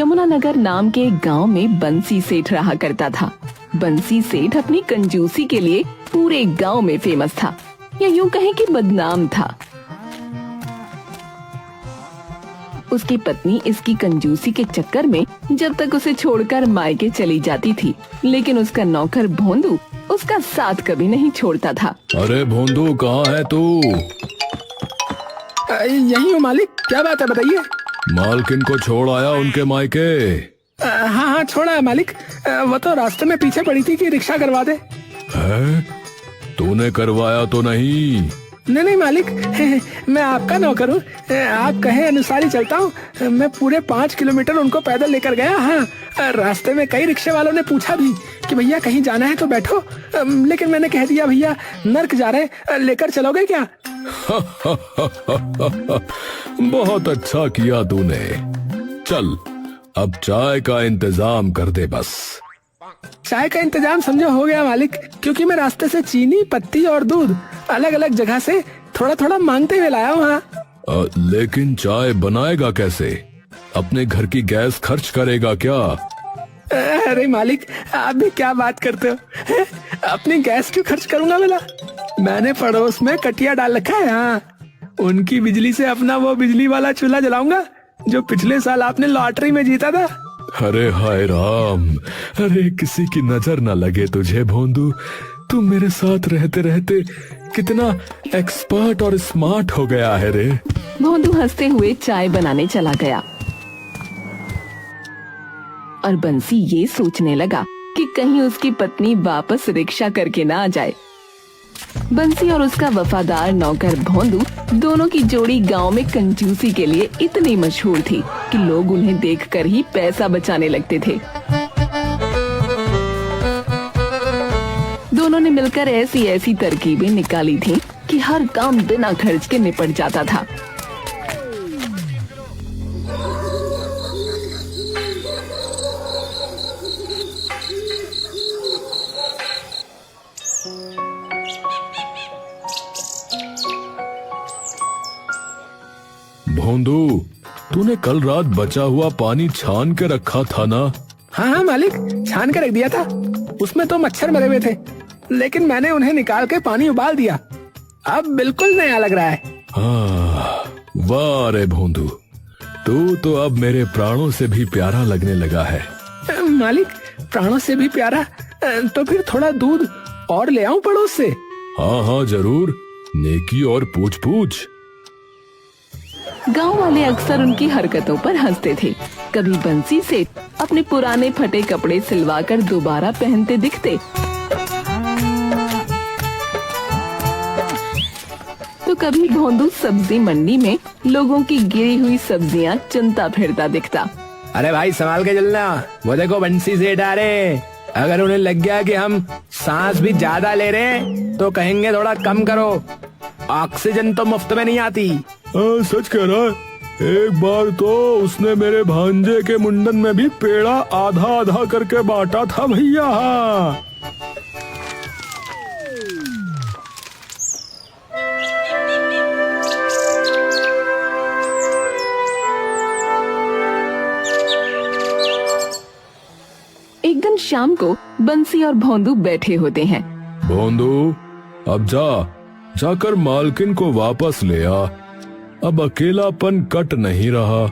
यमुनानगर नाम के एक गांव में बंसी सेठ रहा करता था। बंसी सेठ अपनी कंजूसी के लिए पूरे गांव में फेमस था, या यूं कहें कि बदनाम था। उसकी पत्नी इसकी कंजूसी के चक्कर में जब तक उसे छोड़कर मायके चली जाती थी, लेकिन उसका नौकर भोंदू उसका साथ कभी नहीं छोड़ता था। अरे भोंदू, कहाँ है तू? यही हूँ मालिक, क्या बात है बताइए। मालकिन को छोड़ आया उनके मायके? हाँ हाँ छोड़ा है मालिक। वो तो रास्ते में पीछे पड़ी थी कि रिक्शा करवा दे। है? तूने करवाया तो नहीं? नहीं मालिक, मैं आपका नौकर हूँ, आप कहे अनुसार ही चलता हूँ। मैं पूरे 5 किलोमीटर उनको पैदल लेकर गया। हाँ, रास्ते में कई रिक्शे वालों ने पूछा भी कि भैया कहीं जाना है तो बैठो, लेकिन मैंने कह दिया भैया नर्क जा रहे, लेकर चलोगे क्या? बहुत अच्छा किया तूने। चल अब चाय का इंतजाम कर दे बस। चाय का इंतजाम समझो हो गया मालिक, क्योंकि मैं रास्ते से चीनी, पत्ती और दूध अलग अलग जगह से थोड़ा थोड़ा मांगते हुए लाया हूँ। हाँ। लेकिन चाय बनाएगा कैसे? अपने घर की गैस खर्च करेगा क्या? अरे मालिक, आप भी क्या बात करते हो? अपनी गैस क्यों खर्च करूंगा भला? मैंने पड़ोस में कटिया डाल रखा है। हाँ, उनकी बिजली से अपना वो बिजली वाला चूल्हा जलाऊंगा जो पिछले साल आपने लॉटरी में जीता था। अरे हाय राम, अरे किसी की नजर न लगे तुझे भोंदू। तू मेरे साथ रहते रहते कितना एक्सपर्ट और स्मार्ट हो गया है रे। भोंदू हंसते हुए चाय बनाने चला गया और बंसी ये सोचने लगा कि कहीं उसकी पत्नी वापस रिक्शा करके ना आ जाए। बंसी और उसका वफादार नौकर भोंदू दोनों की जोड़ी गांव में कंजूसी के लिए इतनी मशहूर थी कि लोग उन्हें देखकर ही पैसा बचाने लगते थे। दोनों ने मिलकर ऐसी ऐसी तरकीबें निकाली थीं कि हर काम बिना खर्च के निपट जाता था। भोंदू, तूने कल रात बचा हुआ पानी छान के रखा था ना? हाँ हाँ मालिक, छान के रख दिया था। उसमें तो मच्छर मरे हुए थे, लेकिन मैंने उन्हें निकाल के पानी उबाल दिया। अब बिल्कुल नया लग रहा है। वाह रे भोंदू, तू तो अब मेरे प्राणों से भी प्यारा लगने लगा है। मालिक, प्राणों से भी प्यारा? तो फिर थोड़ा दूध और ले आऊं पड़ोस से? हाँ हाँ जरूर, नेकी और पूछ पूछ। गांव वाले अक्सर उनकी हरकतों पर हंसते थे। कभी बंसी से अपने पुराने फटे कपड़े सिलवाकर दोबारा पहनते दिखते, तो कभी भोंदू सब्जी मंडी में लोगों की गिरी हुई सब्जियां चुनता फिरता दिखता। अरे भाई संभाल के चलना, वो देखो बंसी सेठ आ रहे। अगर उन्हें लग गया कि हम सांस भी ज्यादा ले रहे हैं तो कहेंगे थोड़ा कम करो, ऑक्सीजन तो मुफ्त में नहीं आती। सच कह रहा है। एक बार तो उसने मेरे भांजे के मुंडन में भी पेड़ा आधा आधा करके बांटा था भैया। एक दिन शाम को बंसी और भोंदू बैठे होते हैं। भोंदू, अब जाकर मालकिन को वापस ले आ। अब अकेलापन कट नहीं रहा।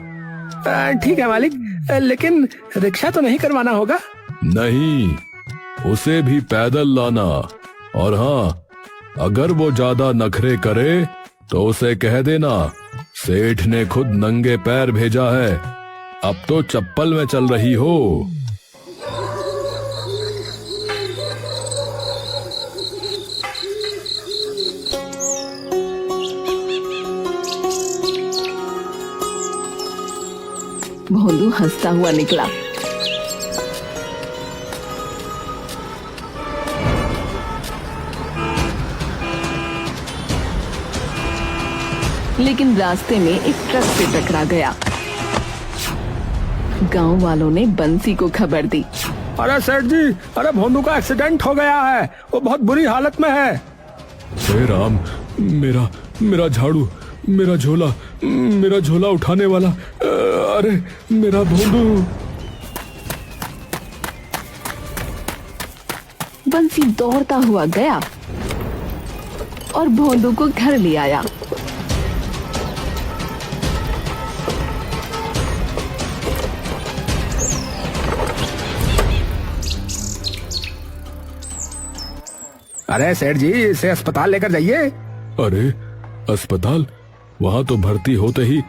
ठीक है मालिक, लेकिन रिक्शा तो नहीं करवाना होगा? नहीं, उसे भी पैदल लाना। और हाँ, अगर वो ज्यादा नखरे करे तो उसे कह देना सेठ ने खुद नंगे पैर भेजा है, अब तो चप्पल में चल रही हो। भोंदू हंसता हुआ निकला। लेकिन रास्ते में एक ट्रक से टकरा गया। गांव वालों ने बंसी को खबर दी। अरे सेठ जी, अरे भोंदू का एक्सीडेंट हो गया है, वो बहुत बुरी हालत में है। हे राम, मेरा झाड़ू, मेरा झोला उठाने वाला, अरे मेरा भोंदू। बंसी दौड़ता हुआ गया और भोंदू को घर ले आया। अरे सेठ जी, इसे अस्पताल लेकर जाइए। अरे अस्पताल? वहाँ तो भर्ती होते ही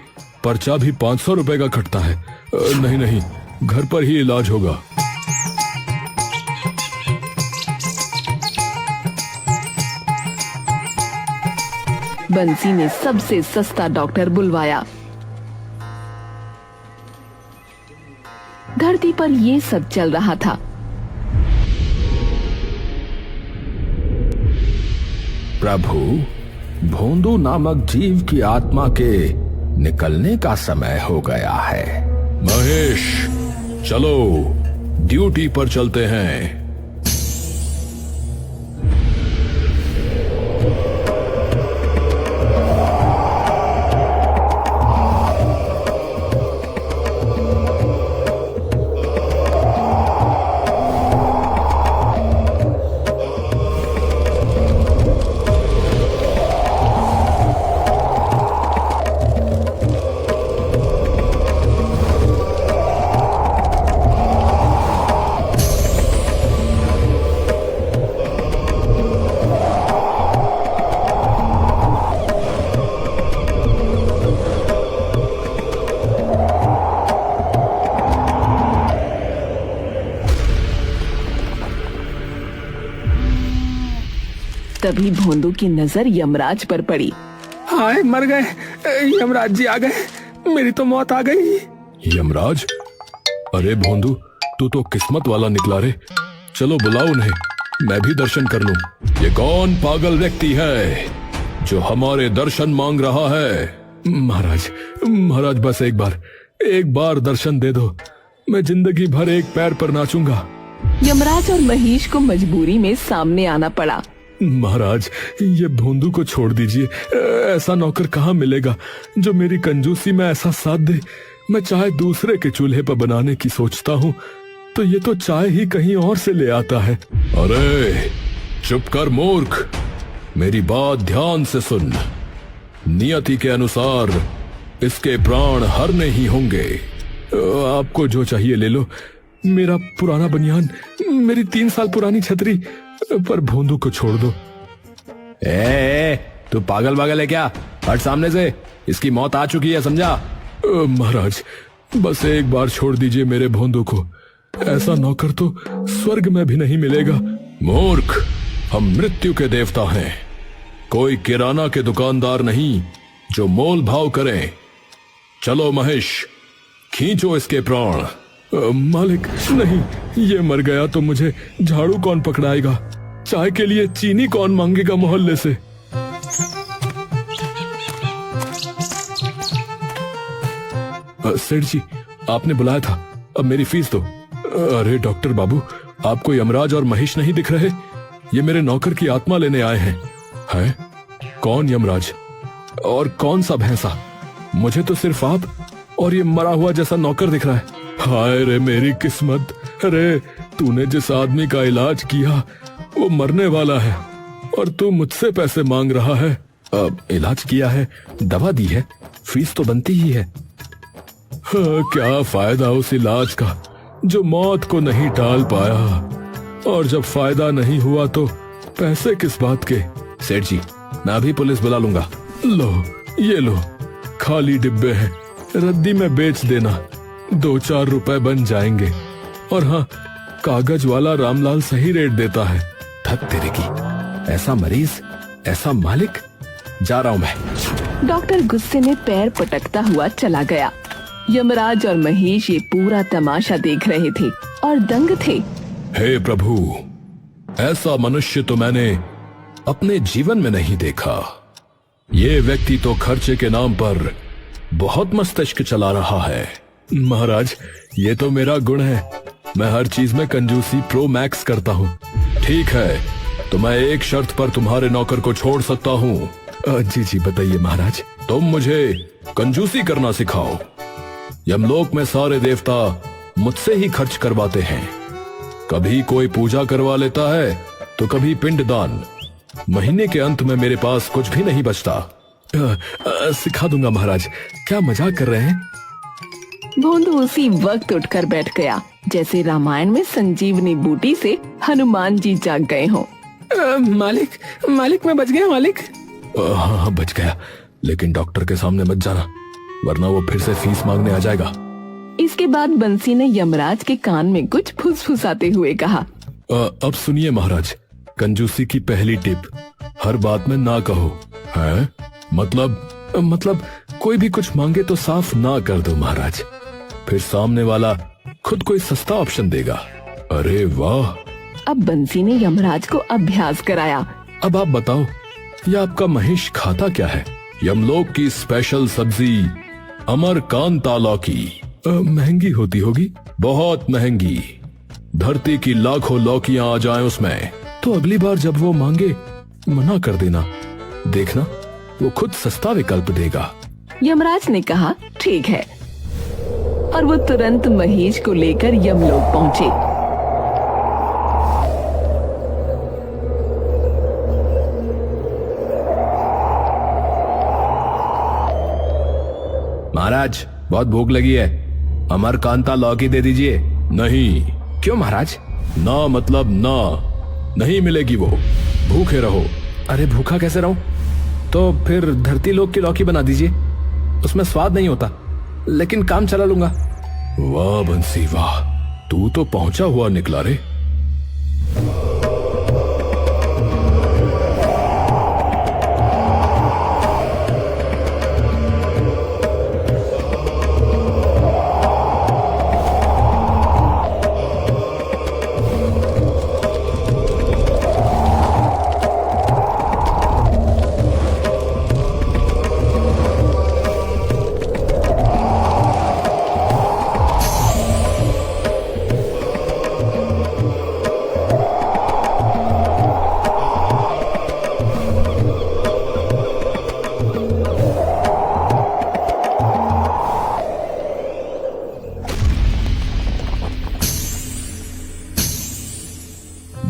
पर्चा भी 500 रुपए का कटता है। नहीं नहीं, घर पर ही इलाज होगा। बंसी ने सबसे सस्ता डॉक्टर बुलवाया। धरती पर ये सब चल रहा था। प्रभु, भोंदू नामक जीव की आत्मा के निकलने का समय हो गया है। महेश, चलो ड्यूटी पर चलते हैं। तभी भोंदू की नजर यमराज पर पड़ी। हाय, मर गए। यमराज जी आ गए, मेरी तो मौत आ गई। यमराज? अरे भोंदू, तू तो किस्मत वाला निकला रे। चलो बुलाओ उन्हें, मैं भी दर्शन कर लूं। ये कौन पागल व्यक्ति है जो हमारे दर्शन मांग रहा है? महाराज, महाराज, बस एक बार दर्शन दे दो। मैं जिंदगी भर एक पैर पर नाचूंगा। यमराज और महेश को मजबूरी में सामने आना पड़ा। महाराज, ये भोंदू को छोड़ दीजिए। ऐसा नौकर कहाँ मिलेगा जो मेरी कंजूसी में ऐसा साथ दे। मैं चाय दूसरे के चूल्हे पर बनाने की सोचता हूँ तो ये तो चाय ही कहीं और से ले आता है। अरे चुप कर मूर्ख, मेरी बात ध्यान से सुन। नियति के अनुसार इसके प्राण हरने ही होंगे। आपको जो चाहिए ले लो। मेरा पुराना बनियान, मेरी 3 साल पुरानी छतरी, पर भोंदू को छोड़ दो। तू पागल है क्या? हट सामने से, इसकी मौत आ चुकी है, समझा? महाराज, बस एक बार छोड़ दीजिए मेरे भोंदू को। ऐसा नौकर तो स्वर्ग में भी नहीं मिलेगा। मूर्ख, हम मृत्यु के देवता हैं, कोई किराना के दुकानदार नहीं जो मोल भाव करें। चलो महेश, खींचो इसके प्राण। मालिक, नहीं, ये मर गया तो मुझे झाड़ू कौन पकड़ाएगा? चाय के लिए चीनी कौन मांगेगा मोहल्ले से? सेठ जी, आपने बुलाया था, अब मेरी फीस दो। अरे डॉक्टर बाबू, आपको यमराज और महेश नहीं दिख रहे? ये मेरे नौकर की आत्मा लेने आए हैं। है? कौन यमराज और कौन सा भैंसा? मुझे तो सिर्फ आप और ये मरा हुआ जैसा नौकर दिख रहा है। हाय रे मेरी किस्मत। अरे तूने जिस आदमी का इलाज किया वो मरने वाला है और तू मुझसे पैसे मांग रहा है। अब इलाज किया है, दवा दी है, फीस तो बनती ही है। हाँ, क्या फायदा उस इलाज का जो मौत को नहीं टाल पाया, और जब फायदा नहीं हुआ तो पैसे किस बात के? सेठ जी, मैं अभी पुलिस बुला लूंगा। लो, ये लो, खाली डिब्बे हैं, रद्दी में बेच देना, 2-4 रुपए बन जाएंगे। और हाँ, कागज वाला रामलाल सही रेट देता है। धत तेरे की, ऐसा मरीज, ऐसा मालिक। जा रहा हूं मैं। डॉक्टर गुस्से में पैर पटकता हुआ चला गया। यमराज और महेश ये पूरा तमाशा देख रहे थे और दंग थे। हे प्रभु, ऐसा मनुष्य तो मैंने अपने जीवन में नहीं देखा। ये व्यक्ति तो खर्चे के नाम पर बहुत मस्तिष्क चला रहा है। महाराज, ये तो मेरा गुण है, मैं हर चीज में कंजूसी प्रो मैक्स करता हूँ। ठीक है, तो मैं एक शर्त पर तुम्हारे नौकर को छोड़ सकता हूँ। जी जी, बताइए महाराज। तुम मुझे कंजूसी करना सिखाओ। यमलोक में सारे देवता मुझसे ही खर्च करवाते हैं। कभी कोई पूजा करवा लेता है तो कभी पिंडदान। महीने के अंत में मेरे पास कुछ भी नहीं बचता। सिखा दूंगा महाराज, क्या मजाक कर रहे हैं। भोंदू उसी वक्त उठकर बैठ गया जैसे रामायण में संजीवनी बूटी से हनुमान जी जाग गए हों। मालिक मालिक मैं बच गया मालिक। हाँ बच गया, लेकिन डॉक्टर के सामने मत जाना, वरना वो फिर से फीस मांगने आ जाएगा। इसके बाद बंसी ने यमराज के कान में कुछ फुसफुसाते हुए कहा, अब सुनिए महाराज, कंजूसी की पहली टिप, हर बात में ना कहो। हैं? मतलब कोई भी कुछ मांगे तो साफ ना कर दो महाराज, फिर सामने वाला खुद कोई सस्ता ऑप्शन देगा। अरे वाह। अब बंसी ने यमराज को अभ्यास कराया। अब आप बताओ, ये आपका महेश खाता क्या है? यमलोक की स्पेशल सब्जी अमरकांता लौकी। महंगी होती होगी? बहुत महंगी। धरती की लाखों लौकियां आ जाएं उसमें, तो अगली बार जब वो मांगे मना कर देना, देखना वो खुद सस्ता विकल्प देगा। यमराज ने कहा ठीक है, और वो तुरंत महेश को लेकर यमलोक पहुंचे। महाराज बहुत भूख लगी है, अमरकांता लौकी दे दीजिए। नहीं। क्यों महाराज? ना मतलब ना, नहीं मिलेगी वो, भूखे रहो। अरे भूखा कैसे रहूं? तो फिर धरती लोक की लौकी बना दीजिए, उसमें स्वाद नहीं होता, लेकिन काम चला लूंगा। वाह बंसी वाह, तू तो पहुंचा हुआ निकला रे।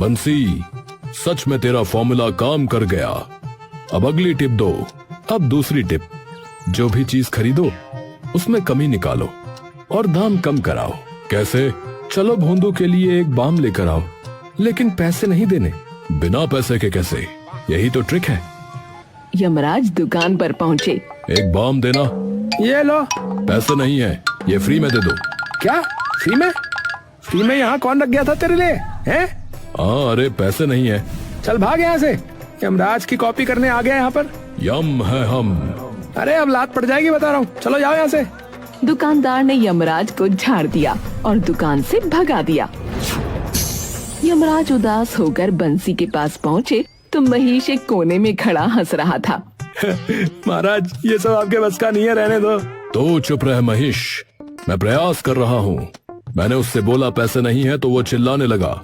बंसी, सच में तेरा फॉर्मूला काम कर गया। अब अगली टिप दो। अब दूसरी टिप, जो भी चीज खरीदो उसमें कमी निकालो और दाम कम कराओ। कैसे? चलो भोंदू के लिए एक बाम लेकर आओ, लेकिन पैसे नहीं देने। बिना पैसे के कैसे? यही तो ट्रिक है। यमराज दुकान पर पहुंचे। एक बाम देना। ये लो। पैसे नहीं है, ये फ्री में दे दो। क्या फ्री में? फ्री में यहाँ कौन रख गया था तेरे लिए? हैं? हाँ, अरे पैसे नहीं है। चल भाग यहाँ से, यमराज की कॉपी करने आ गया यहाँ पर। यम है हम। अरे अब लात पड़ जाएगी बता रहा हूँ, चलो जाओ यहाँ से। दुकानदार ने यमराज को झाड़ दिया और दुकान से भगा दिया। यमराज उदास होकर बंसी के पास पहुँचे तो महेश एक कोने में खड़ा हंस रहा था। महाराज ये सब आपके बस का नहीं है, रहने दो। तो चुप रह महेश, मैं प्रयास कर रहा हूँ। मैंने उससे बोला पैसे नहीं है तो वो चिल्लाने लगा।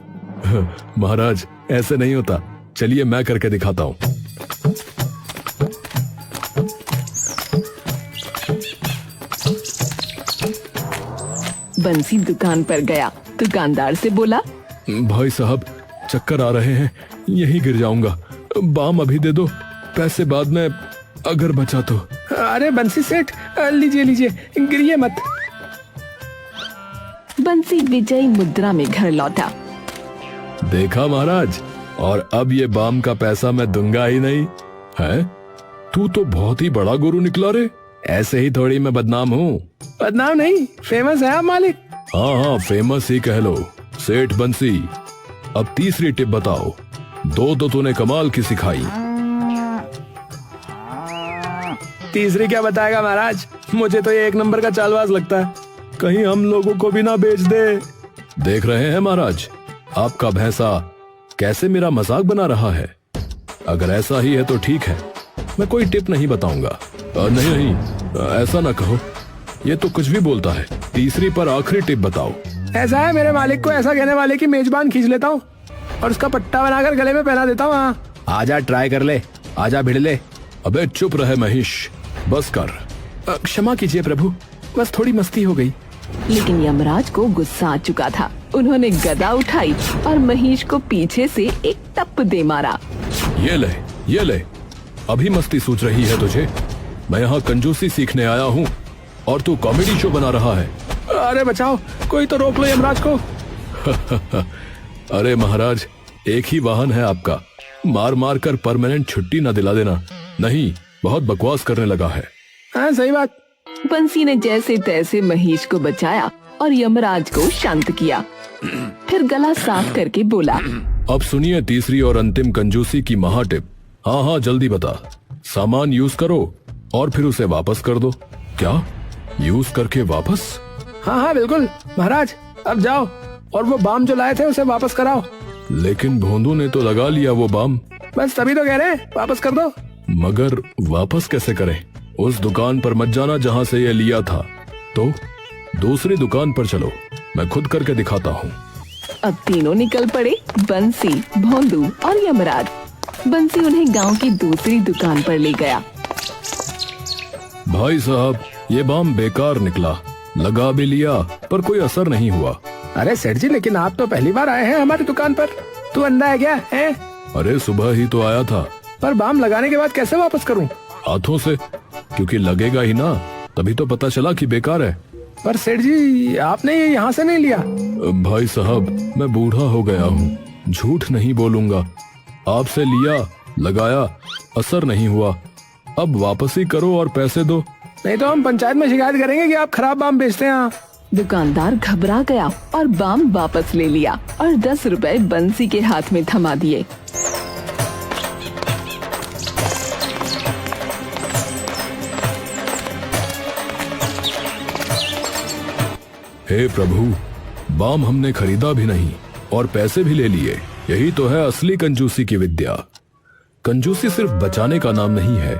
महाराज ऐसे नहीं होता, चलिए मैं करके दिखाता हूँ। बंसी दुकान पर गया, दुकानदार से बोला, भाई साहब चक्कर आ रहे हैं, यहीं गिर जाऊंगा, बाम अभी दे दो, पैसे बाद में अगर बचा तो। अरे बंसी सेठ, लीजिए लीजिए, गिरिए मत। बंसी विजयी मुद्रा में घर लौटा। देखा महाराज, और अब ये बाम का पैसा मैं दूंगा ही नहीं। है? तू तो बहुत ही बड़ा गुरु निकला रे। ऐसे ही थोड़ी मैं बदनाम हूँ। बदनाम नहीं, फेमस है आप मालिक। हाँ हाँ, फेमस ही कह लो। सेठ बंसी, अब तीसरी टिप बताओ। दो तो तूने कमाल की सिखाई, तीसरी क्या बताएगा महाराज? मुझे तो ये एक नंबर का चालबाज लगता है, कहीं हम लोगों को भी ना बेच दे। देख रहे हैं महाराज, आपका भैंसा कैसे मेरा मजाक बना रहा है। अगर ऐसा ही है तो ठीक है, मैं कोई टिप नहीं बताऊंगा। नहीं नहीं, ऐसा ना कहो, ये तो कुछ भी बोलता है। तीसरी पर आखिरी टिप बताओ। ऐसा है, मेरे मालिक को ऐसा कहने वाले की मेजबान खींच लेता हूँ और उसका पट्टा बनाकर गले में पहना देता हूँ। हाँ आजा, ट्राई कर ले, आजा भिड़ ले। अबे चुप रहे महेश, बस कर। क्षमा कीजिए प्रभु, बस थोड़ी मस्ती हो गई। लेकिन यमराज को गुस्सा आ चुका था। उन्होंने गदा उठाई और महिष को पीछे से एक टप दे मारा। ये ले, अभी मस्ती सूझ रही है तुझे? मैं यहाँ कंजूसी सीखने आया हूँ और तू कॉमेडी शो बना रहा है। अरे बचाओ, कोई तो रोक लो यमराज को। अरे महाराज, एक ही वाहन है आपका, मार मार कर परमानेंट छुट्टी न दिला देना। नहीं, बहुत बकवास करने लगा है। हाँ सही बात। बंसी ने जैसे तैसे महिष को बचाया और यमराज को शांत किया। फिर गला साफ करके बोला, अब सुनिए तीसरी और अंतिम कंजूसी की महाटिप। हाँ, जल्दी बता। सामान यूज करो और फिर उसे वापस कर दो। क्या? यूज करके वापस? हाँ बिल्कुल महाराज, अब जाओ और वो बाम जो लाए थे उसे वापस कराओ। लेकिन भोंदू ने तो लगा लिया वो बाम। बस तभी तो कह रहे हैं, वापस कर दो। मगर वापस कैसे करें? उस दुकान पर मत जाना जहाँ से ये लिया था। तो दूसरी दुकान पर चलो, मैं खुद करके दिखाता हूँ। अब तीनों निकल पड़े, बंसी, भोंदू और यमराज। बंसी उन्हें गांव की दूसरी दुकान पर ले गया। भाई साहब, ये बाम बेकार निकला। लगा भी लिया पर कोई असर नहीं हुआ। अरे सेठ जी, लेकिन आप तो पहली बार आए हैं हमारी दुकान पर। तू अंधा है क्या है? अरे सुबह ही तो आया था। पर बाम लगाने के बाद कैसे वापस करूं? हाथों से, क्योंकि लगेगा ही ना, तभी तो पता चला कि बेकार है। पर सेठ जी, आपने ये यहाँ से नहीं लिया। भाई साहब, मैं बूढ़ा हो गया हूँ, झूठ नहीं बोलूंगा। आपसे लिया, लगाया, असर नहीं हुआ। अब वापस ही करो और पैसे दो। नहीं तो हम पंचायत में शिकायत करेंगे कि आप खराब बाम बेचते हैं। दुकानदार घबरा गया और बाम वापस ले लिया और 10 रुपए बंसी के हाथ में थमा दिए। हे प्रभु, बाम हमने खरीदा भी नहीं और पैसे भी ले लिए। यही तो है असली कंजूसी की विद्या। कंजूसी सिर्फ बचाने का नाम नहीं है।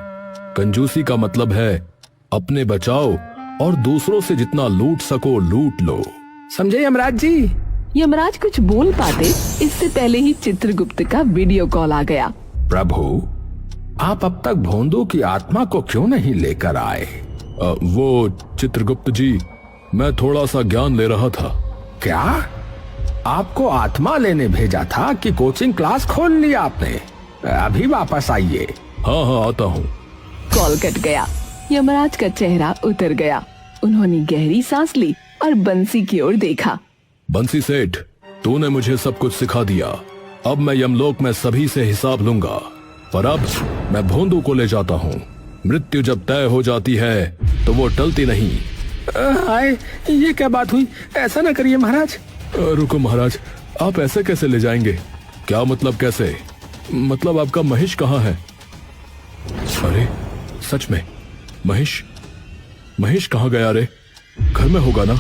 कंजूसी का मतलब है अपने बचाओ और दूसरों से जितना लूट सको लूट लो। समझे यमराज जी? यमराज कुछ बोल पाते इससे पहले ही चित्रगुप्त का वीडियो कॉल आ गया। प्रभु, आप अब तक भोंदू की आत्मा को क्यों नहीं लेकर आए? वो चित्रगुप्त जी, मैं थोड़ा सा ज्ञान ले रहा था। क्या आपको आत्मा लेने भेजा था कि कोचिंग क्लास खोल लिया आपने? अभी वापस आइए। हाँ, आता हूँ। कॉल कट गया। यमराज का चेहरा उतर गया। उन्होंने गहरी सांस ली और बंसी की ओर देखा। बंसी सेठ, तूने मुझे सब कुछ सिखा दिया। अब मैं यमलोक में सभी से हिसाब लूंगा। पर अब मैं भोंदू को ले जाता हूँ। मृत्यु जब तय हो जाती है तो वो टलती नहीं। हाय, ये क्या बात हुई? ऐसा ना करिए महाराज। रुको महाराज, आप ऐसे कैसे ले जाएंगे? क्या मतलब कैसे? मतलब आपका महिष कहाँ है? अरे सच में, महिष कहाँ गया रे? घर में होगा ना?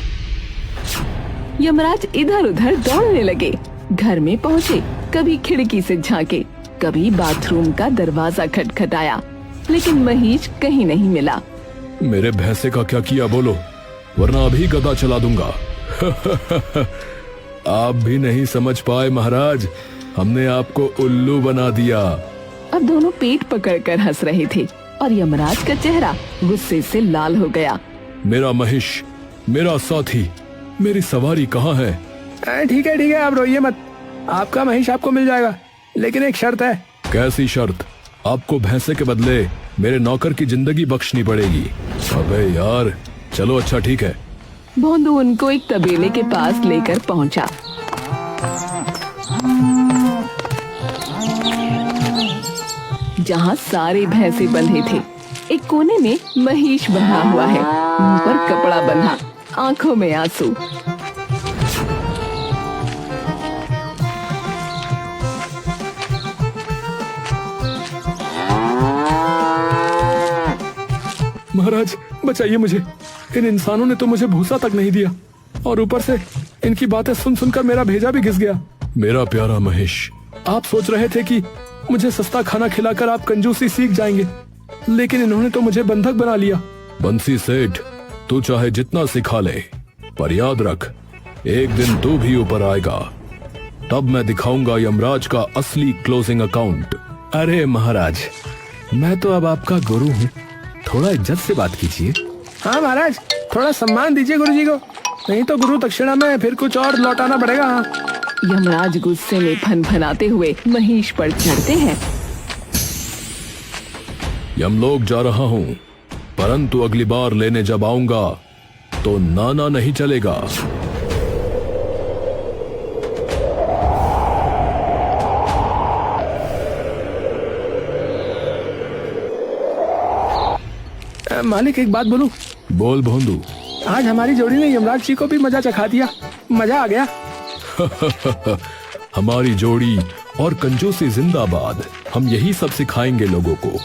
यमराज इधर उधर दौड़ने लगे। घर में पहुँचे, कभी खिड़की से झांके, कभी बाथरूम का दरवाजा खटखटाया, लेकिन महिष कहीं नहीं मिला। मेरे भैंसे का क्या किया बोलो, वरना अभी गदा चला दूंगा। आप भी नहीं समझ पाए महाराज, हमने आपको उल्लू बना दिया। अब दोनों पेट पकड़कर हंस रहे थे और यमराज का चेहरा गुस्से से लाल हो गया। मेरा महिष, मेरा साथी, मेरी सवारी कहाँ है? ठीक है, आप रोइए मत। आपका महिष आपको मिल जाएगा, लेकिन एक शर्त है। कैसी शर्त? आपको भैंसे के बदले मेरे नौकर की जिंदगी बख्शनी पड़ेगी। अबे यार, चलो अच्छा ठीक है। भोंदू उनको एक तबेले के पास लेकर पहुंचा। जहां सारे भैंसे बंधे थे। एक कोने में महिष बंधा हुआ है, मुंह पर कपड़ा बंधा, आंखों में आंसू। महाराज बचाइए मुझे, इन इंसानों ने तो मुझे भूसा तक नहीं दिया और ऊपर से इनकी बातें सुन सुनकर मेरा भेजा भी घिस गया। मेरा प्यारा महेश, आप सोच रहे थे कि मुझे सस्ता खाना खिलाकर आप कंजूसी सीख जाएंगे, लेकिन इन्होंने तो मुझे बंधक बना लिया। बंसी सेठ, तू चाहे जितना सिखा ले, पर याद रख, एक दिन तू भी ऊपर आएगा। तब मैं दिखाऊंगा यमराज का असली क्लोजिंग अकाउंट। अरे महाराज, मैं तो अब आपका गुरु हूँ, थोड़ा इज्जत से बात कीजिए। हाँ महाराज, थोड़ा सम्मान दीजिए गुरुजी को। नहीं तो गुरु दक्षिणा में फिर कुछ और लौटाना पड़ेगा। यमराज गुस्से में फनफनाते हुए महिष पर चढ़ते हैं। यमलोक जा रहा हूँ, परंतु अगली बार लेने जब आऊंगा तो नाना नहीं चलेगा। मालिक एक बात बोलूं? बोल भोंदू। आज हमारी जोड़ी ने यमराज जी को भी मजा चखा दिया, मजा आ गया। हमारी जोड़ी और कंजूसी जिंदाबाद। हम यही सब सिखाएंगे लोगों को।